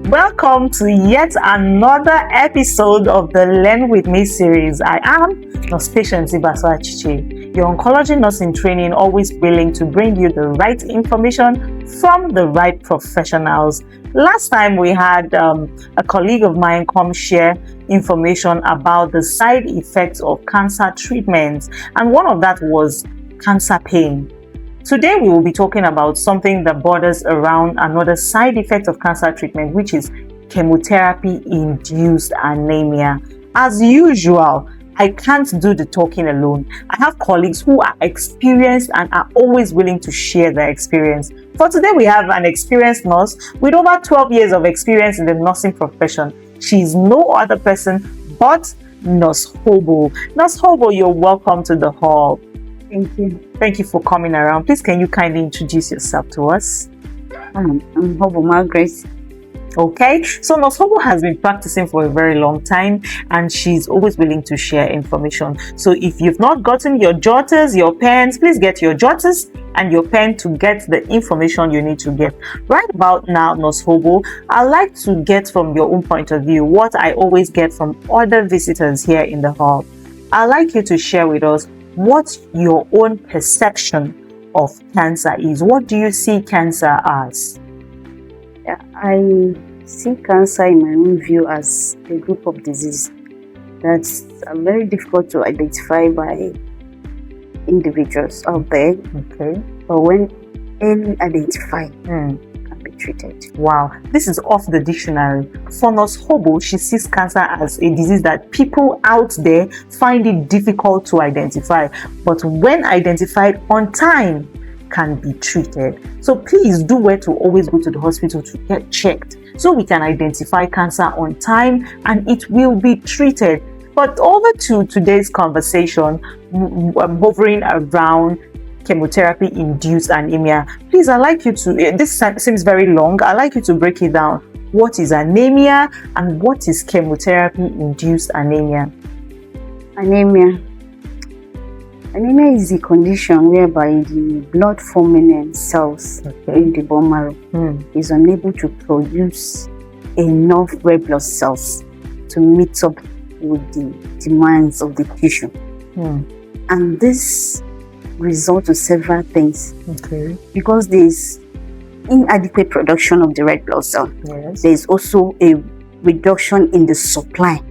Welcome to yet another episode of the Learn With Me series. I am Nurse Patience Ibaso-Achiche, your oncology nurse in training, always willing to bring you the right information from the right professionals. Last time we had a colleague of mine come share information about the side effects of cancer treatments, and one of that was cancer pain. Today we will be talking about something that borders around another side effect of cancer treatment, which is chemotherapy-induced anemia. As usual, I can't do the talking alone. I have colleagues who are experienced and are always willing to share their experience. For today, we have an experienced nurse with over 12 years of experience in the nursing profession. She is no other person but Nurse Hobo. Nurse Hobo, you're welcome to the hall. Thank you. Thank you for coming around. Please, can you kindly introduce yourself to us? I'm Hobo Margaret. Okay, so Nurse Hobo has been practicing for a very long time and she's always willing to share information. So if you've not gotten your jotters, your pens, please get your jotters and your pen to get the information you need to get. Right about now, Nurse Hobo, I'd like to get from your own point of view what I always get from other visitors here in the hall. I'd like you to share with us what your own perception of cancer is. What do you see cancer as? I see cancer in my own view as a group of diseases that's very difficult to identify by individuals out there. Okay. But when early identified, can be treated. Wow, this is off the dictionary. For Nurse Hobo, she sees cancer as a disease that people out there find it difficult to identify, but when identified on time, can be treated. So please do where to always go to the hospital to get checked so we can identify cancer on time and it will be treated. But over to today's conversation, hovering around chemotherapy-induced anemia. Please, I'd like you to, this seems very long, I'd like you to break it down. What is anemia and what is chemotherapy-induced anemia? Anemia is a condition whereby the blood-forming cells in the bone marrow is unable to produce enough red blood cells to meet up with the demands of the tissue. And this results in several things. Because there is inadequate production of the red blood cell. There is also a reduction in the supply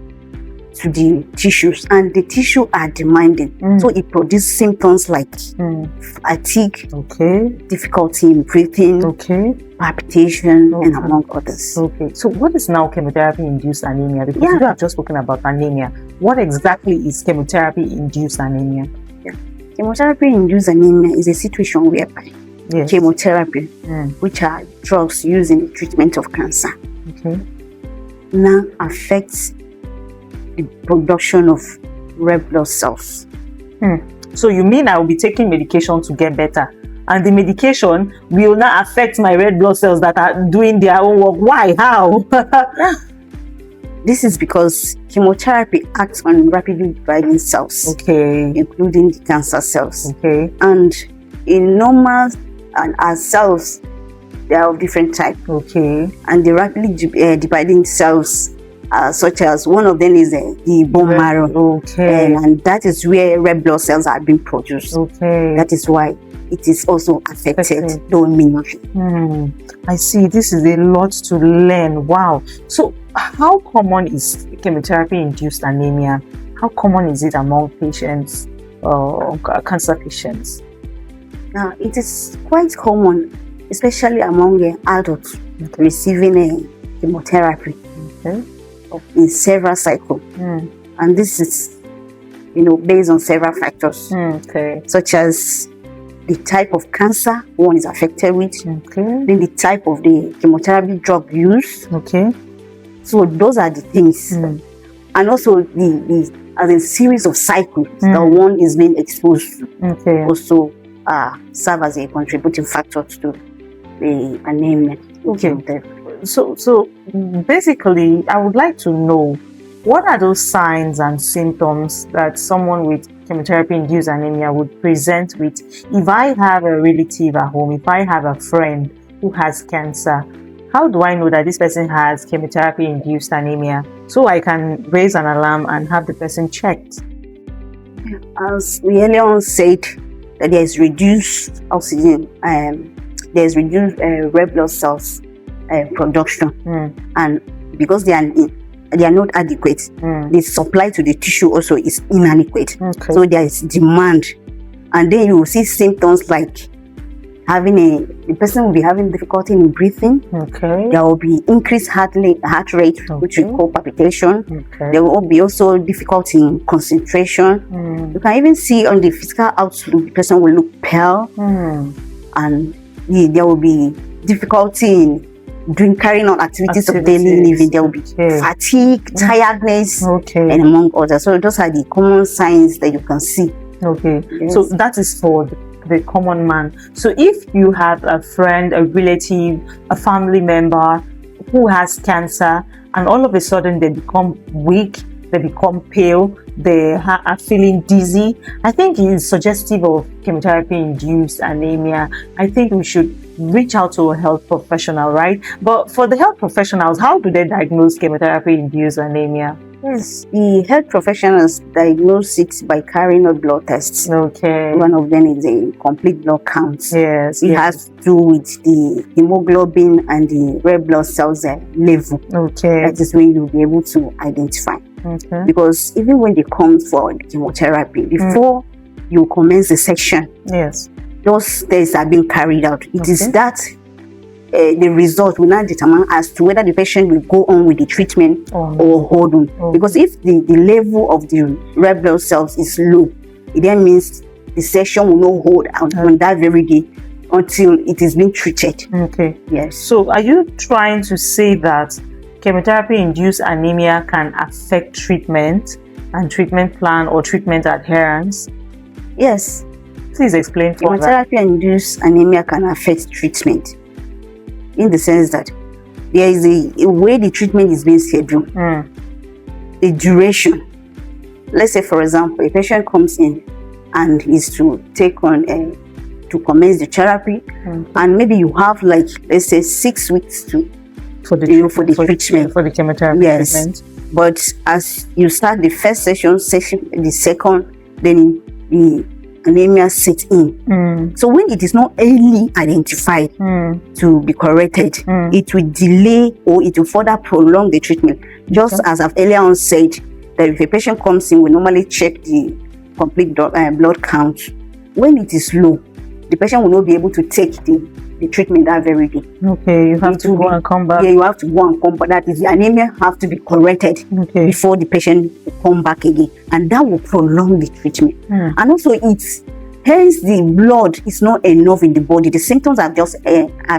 to the tissues, and the tissue are demanding. So it produces symptoms like fatigue, difficulty in breathing, palpitation, and among others. So what is now chemotherapy-induced anemia? Because you have just spoken about anemia. What exactly is chemotherapy-induced anemia? Chemotherapy-induced anemia is a situation whereby chemotherapy, which are drugs used in the treatment of cancer, now affects the production of red blood cells. So you mean I will be taking medication to get better, and the medication will not affect my red blood cells that are doing their own work? Why? How? This is because chemotherapy acts on rapidly dividing cells, including the cancer cells. And in normal and as cells, they are of different types. And the rapidly dividing cells, such as one of them is the bone marrow, and that is where red blood cells are being produced. That is why it is also affected, though minimally. I see. This is a lot to learn. Wow. So how common is chemotherapy-induced anemia? How common is it among patients, cancer patients? Now, it is quite common, especially among the adults receiving chemotherapy in several cycles. And this is, based on several factors, such as the type of cancer one is affected with, then the type of the chemotherapy drug used. So those are the things. And also as a series of cycles that one is being exposed to also serve as a contributing factor to the anemia. So basically, I would like to know, what are those signs and symptoms that someone with chemotherapy-induced anemia would present with? If I have a relative at home, if I have a friend who has cancer, how do I know that this person has chemotherapy-induced anemia, so I can raise an alarm and have the person checked? As we earlier on said, that there is reduced oxygen, there is reduced red blood cells production, and because they are not adequate, the supply to the tissue also is inadequate. Okay. So there is demand, and then you will see symptoms like the person will be having difficulty in breathing. Okay. There will be increased heart rate, which we call palpitation. Okay. There will be also difficulty in concentration. You can even see on the physical outlook, the person will look pale, and there will be difficulty in carrying on activities of daily living. There will be fatigue, tiredness, and among others. So those are the common signs that you can see. Okay. Yes. So that is for the common man. So if you have a friend, a relative, a family member who has cancer, and all of a sudden they become weak, they become pale, they are feeling dizzy, I think it is suggestive of chemotherapy-induced anemia. I think we should reach out to a health professional, right? But for the health professionals, how do they diagnose chemotherapy-induced anemia? Yes, the health professionals diagnose it by carrying out blood tests. Okay. One of them is a complete blood count. Yes. It has to do with the hemoglobin and the red blood cells level. Okay. That is when you'll be able to identify. Okay. Because even when they come for chemotherapy, before you commence the section, yes, those tests are being carried out. It is that the result will not determine as to whether the patient will go on with the treatment or hold on. Because if the level of the red blood cells is low, it then means the session will not hold on that very day until it is being treated. Okay. Yes. So are you trying to say that chemotherapy-induced anemia can affect treatment and treatment plan or treatment adherence? Yes. Please explain further. Chemotherapy-induced anemia can affect treatment, in the sense that there is a way the treatment is being scheduled, the duration. Let's say, for example, a patient comes in and is to take on to commence the therapy, and maybe you have, like, let's say 6 weeks for the chemotherapy treatment. But as you start the first session, the second, then the anemia sets in. So when it is not early identified to be corrected, it will delay or it will further prolong the treatment. Just as I've earlier on said, that if a patient comes in, we normally check the complete blood count. When it is low, the patient will not be able to take the treatment that very day. Okay, you have to go and come back. Yeah, you have to go and come back. That is, the anemia have to be corrected before the patient will come back again, and that will prolong the treatment. And also, hence the blood is not enough in the body. The symptoms I've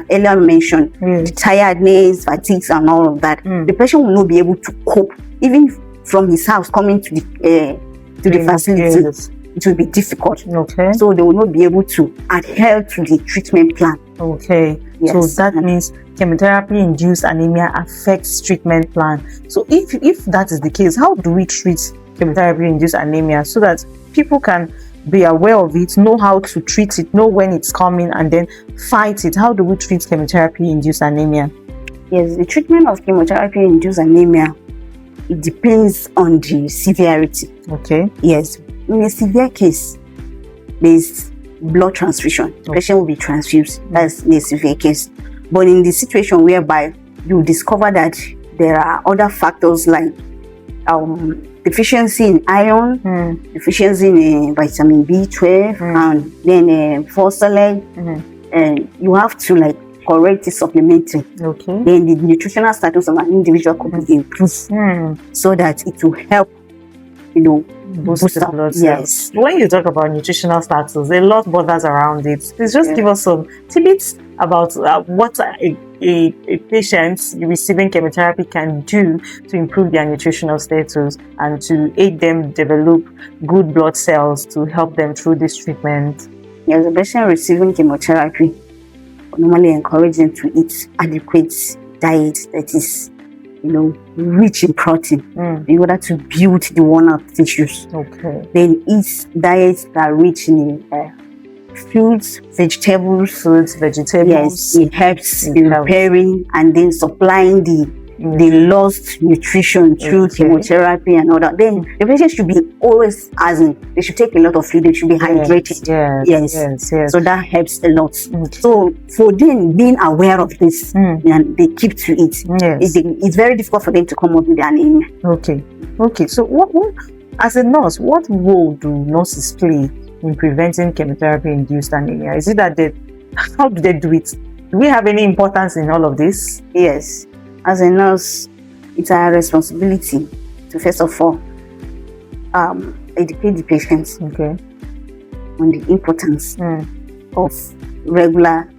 earlier mentioned, the tiredness, fatigue, and all of that. The patient will not be able to cope, even from his house coming to the facility. Yes. It will be difficult. Okay. So they will not be able to adhere to the treatment plan. Okay. Yes. So that means chemotherapy-induced anemia affects treatment plan. So if that is the case, how do we treat chemotherapy-induced anemia so that people can be aware of it, know how to treat it, know when it's coming, and then fight it? How do we treat chemotherapy-induced anemia? Yes, the treatment of chemotherapy-induced anemia, it depends on the severity. Okay. Yes. In a severe case, there is blood transfusion. The patient will be transfused. That's in a severe case. But in the situation whereby you discover that there are other factors like deficiency in iron, deficiency in vitamin B12, and then folate, and you have to correct the supplementing. Okay. Then the nutritional status of an individual could be improved, so that it will help, boost the blood cells. Yes. When you talk about nutritional status, a lot bothers around it. Please just give us some tidbits about what a patient receiving chemotherapy can do to improve their nutritional status and to aid them develop good blood cells to help them through this treatment. Yes, the patient receiving chemotherapy, normally encourage them to eat adequate diet that is rich in protein in order to build the worn out tissues. Okay. Then eat diets that are rich in fruits, vegetables. Fruits, vegetables. Yes, it helps in repairing and then supplying the lost nutrition through chemotherapy and all that. Then the patient should be always, they should take a lot of fluid, they should be hydrated. Yes. So that helps a lot. So for them being aware of this and they keep to it, it's very difficult for them to come up with anemia. Okay. So what as a nurse, what role do nurses play in preventing chemotherapy-induced anemia? Is it that how do they do it? Do we have any importance in all of this? Yes. As a nurse, it's our responsibility to first of all educate the patients on the importance of regular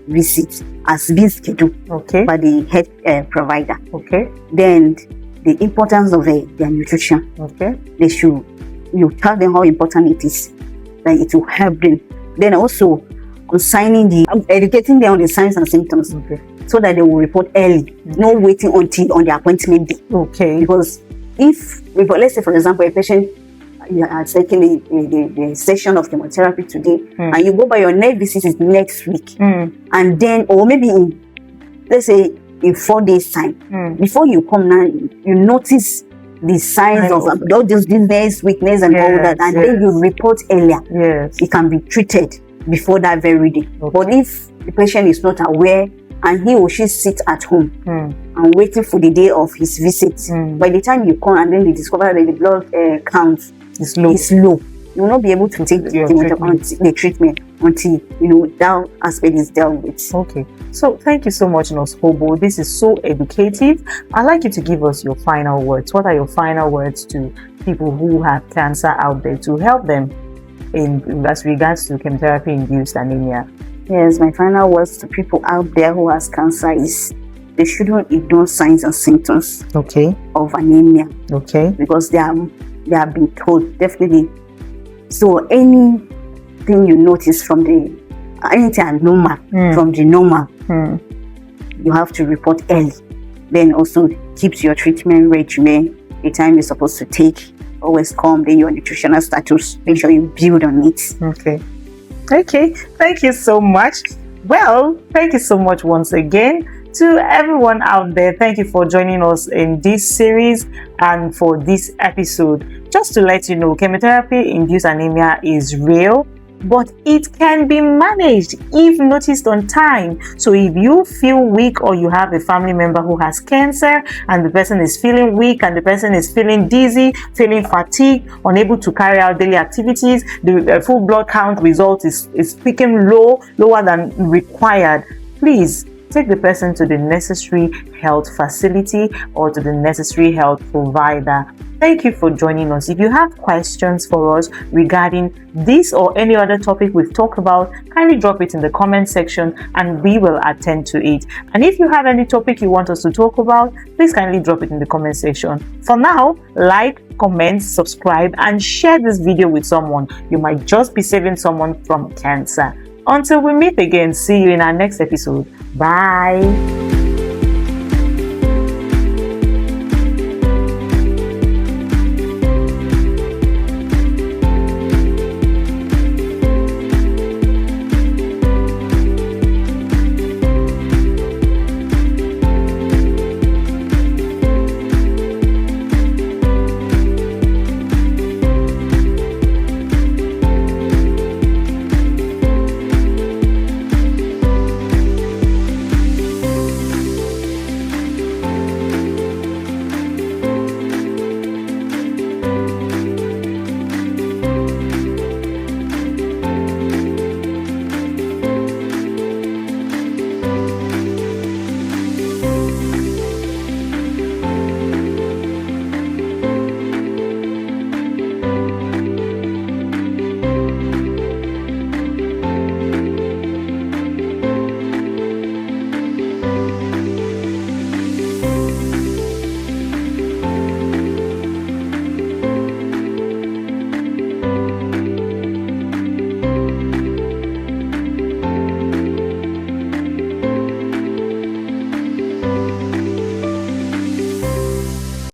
visits as being scheduled by the health provider. Then the importance of their nutrition. They should tell them how important it is, that it will help them. Then also educating them on the signs and symptoms. So that they will report early, not waiting until on the appointment day. Because let's say, for example, a patient, you are taking the session of chemotherapy today, and you go by your next visit is next week, and then, or maybe let's say in 4 days time, before you come now, you notice the signs of all those dizziness, weakness, and all that, and then you report earlier. It can be treated before that very day. But if the patient is not aware, and he or she sits at home and waiting for the day of his visit, by the time you come and then they discover that the blood count is low, you will not be able to take the treatment until that aspect is dealt with. So thank you so much, Nurse Hobo. This is so educative. I'd like you to give us your final words. What are your final words to people who have cancer out there to help them in as regards to chemotherapy-induced anemia? Yes, my final words to people out there who has cancer is they shouldn't ignore signs and symptoms of anemia. Because they have been told, definitely. So anything you notice from anything abnormal from the normal, you have to report early. Then also keep your treatment regimen, the time you're supposed to take. Always come, then your nutritional status, make sure you build on it. Okay, thank you so much. Well, thank you so much once again to everyone out there. Thank you for joining us in this series and for this episode. Just to let you know, chemotherapy-induced anemia is real, but it can be managed if noticed on time. So if you feel weak or you have a family member who has cancer and the person is feeling weak and the person is feeling dizzy, feeling fatigued, unable to carry out daily activities, the full blood count result is peaking lower than required, please take the person to the necessary health facility or to the necessary health provider. Thank you for joining us. If you have questions for us regarding this or any other topic we've talked about, kindly drop it in the comment section and we will attend to it. And if you have any topic you want us to talk about, please kindly drop it in the comment section. For now, like, comment, subscribe, and share this video with someone. You might just be saving someone from cancer. Until we meet again, see you in our next episode. Bye.